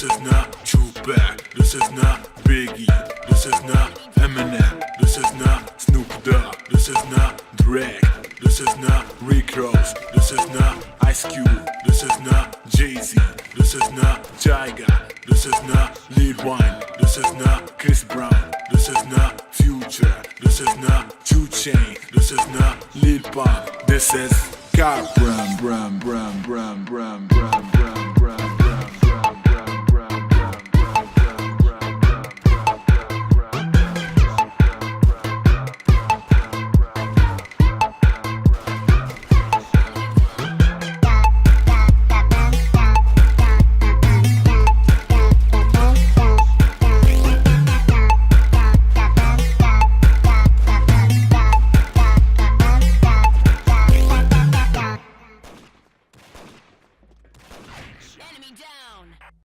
is not Tupac, this is not Biggie, this is not Eminem, this is not Snoop Dogg, this is not Drake, this is not Rick Ross, this is not Ice Cube, this is not Jay-Z, this is not Jaiga, this is not Lil Wayne, this is not Chris Brown, this is not Future, this is not 2 Chainz, this is not Lil Pump, this is Car Brum Brum Brum Brum Brum Brum Brum Brum. Enemy down!